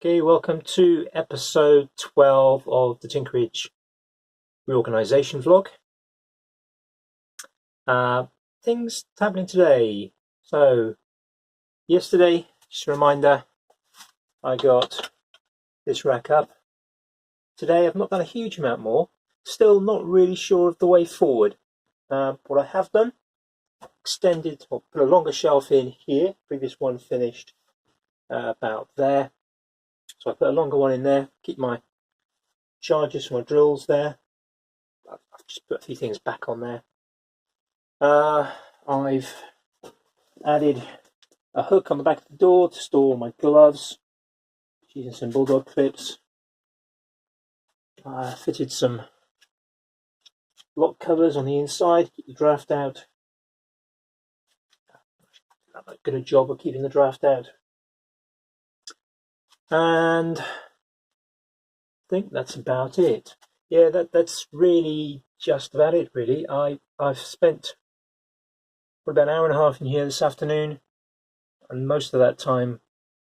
Okay, welcome to episode 12 of the Tinkerage Reorganisation vlog. Things happening today. So, yesterday, just a reminder, I got this rack up. Today, I've not done a huge amount more. Still not really sure of the way forward. What I have done, extended or put a longer shelf in here. Previous one finished about there. So I put a longer one in there, keep my chargers for my drills there. I've just put a few things back on there. I've added a hook on the back of the door to store my gloves, using some bulldog clips. I fitted some lock covers on the inside, keep the draft out. I've done a good job of keeping the draft out. And I think that's about it. Yeah, that's really just about it, really. I've spent about an hour and a half in here this afternoon, and most of that time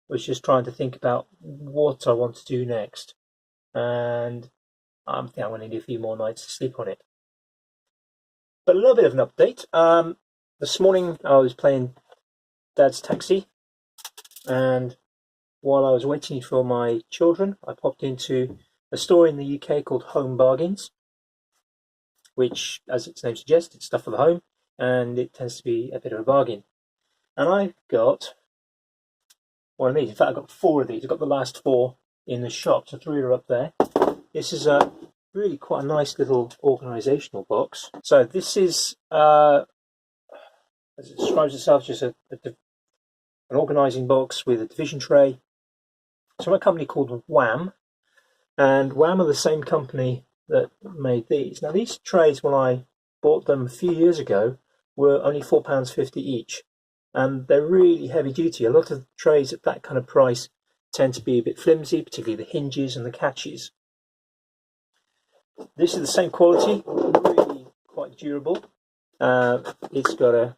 was just trying to think about what I want to do next. And I think I'm going to need a few more nights to sleep on it. But a little bit of an update. This morning I was playing Dad's Taxi, and while I was waiting for my children, I popped into a store in the UK called Home Bargains, which, as its name suggests, it's stuff for the home, and it tends to be a bit of a bargain. And I've got one of these. In fact, I've got 4 of these. I've got the last 4 in the shop, so 3 are up there. This is really quite a nice little organisational box. So this is, as it describes itself, just an organising box with a division tray. It's from a company called Wham, and Wham are the same company that made these. Now these trays, when I bought them a few years ago, were only £4.50 each, and they're really heavy duty. A lot of trays at that kind of price tend to be a bit flimsy, particularly the hinges and the catches. This is the same quality, really quite durable. It's got a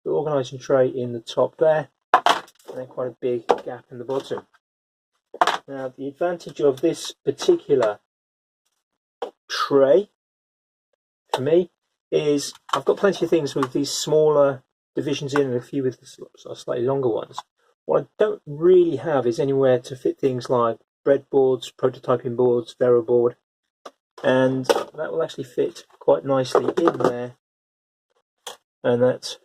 organising tray in the top there, and then quite a big gap in the bottom. Now, the advantage of this particular tray for me is I've got plenty of things with these smaller divisions in and a few with slightly longer ones. What I don't really have is anywhere to fit things like breadboards, prototyping boards, Vero board, and that will actually fit quite nicely in there. And that's,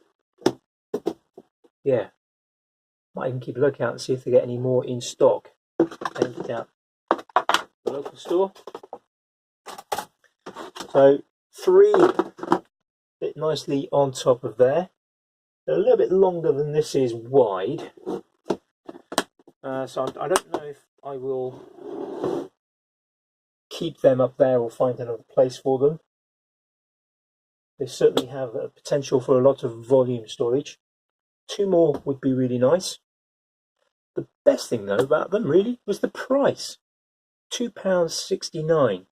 yeah, might even keep a lookout and see if they get any more in stock. Emptied out the local store. So 3 fit nicely on top of there. They're a little bit longer than this is wide. So I don't know if I will keep them up there or find another place for them. They certainly have a potential for a lot of volume storage. 2 more would be really nice. The best thing though about them really was the price. £2.69.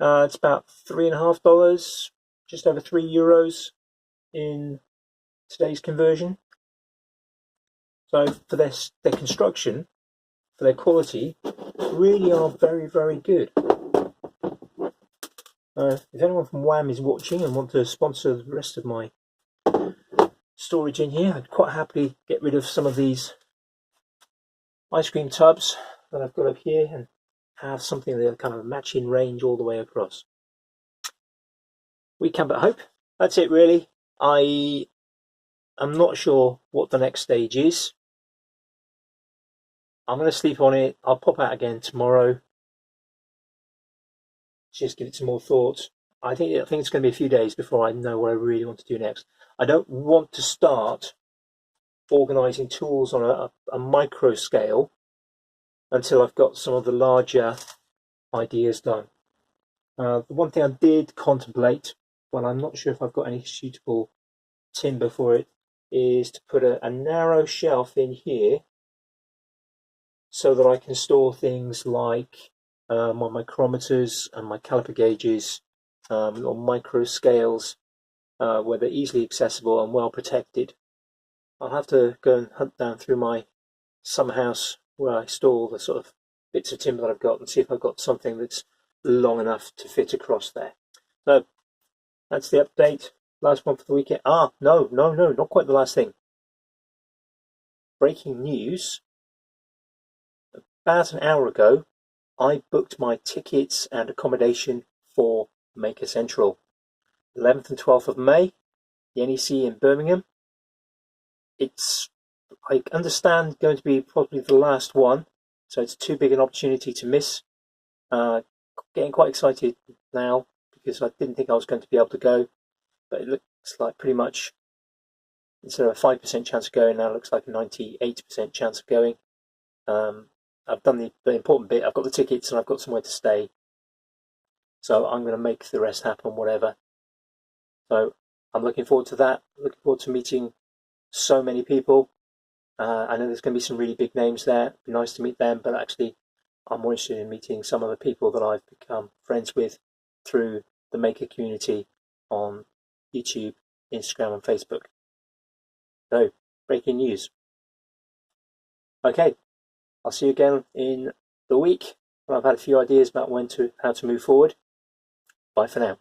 It's about $3.50, just over €3 in today's conversion. So for their construction, for their quality, really are very, very good. If anyone from Wham is watching and want to sponsor the rest of my storage in here, I'd quite happily get rid of some of these ice cream tubs that I've got up here and have something that kind of matching range all the way across. We can but hope. That's it really. I am not sure what the next stage is. I'm going to sleep on it. I'll pop out again tomorrow. Just give it some more thought. I think it's going to be a few days before I know what I really want to do next. I don't want to start organising tools on a micro scale until I've got some of the larger ideas done. The one thing I did contemplate, but I'm not sure if I've got any suitable timber for it, is to put a narrow shelf in here so that I can store things like my micrometers and my caliper gauges, or micro scales, where they're easily accessible and well protected. I'll have to go and hunt down through my summer house where I store the sort of bits of timber that I've got and see if I've got something that's long enough to fit across there. So that's the update. Last one for the weekend. No, not quite the last thing. Breaking news. About an hour ago, I booked my tickets and accommodation for Maker Central. 11th and 12th of May, the NEC in Birmingham. It's, I understand, going to be probably the last one, so it's too big an opportunity to miss. Getting quite excited now because I didn't think I was going to be able to go, but it looks like pretty much, instead of a 5% chance of going, now it looks like a 98% chance of going. I've done the important bit. I've got the tickets and I've got somewhere to stay, so I'm going to make the rest happen, whatever. So I'm looking forward to that. Looking forward to meeting so many people. I know there's going to be some really big names there. It'd be nice to meet them, but actually I'm more interested in meeting some of the people that I've become friends with through the Maker community on YouTube, Instagram and Facebook. So, breaking news. Okay, I'll see you again in the week when I've had a few ideas about how to move forward. Bye for now.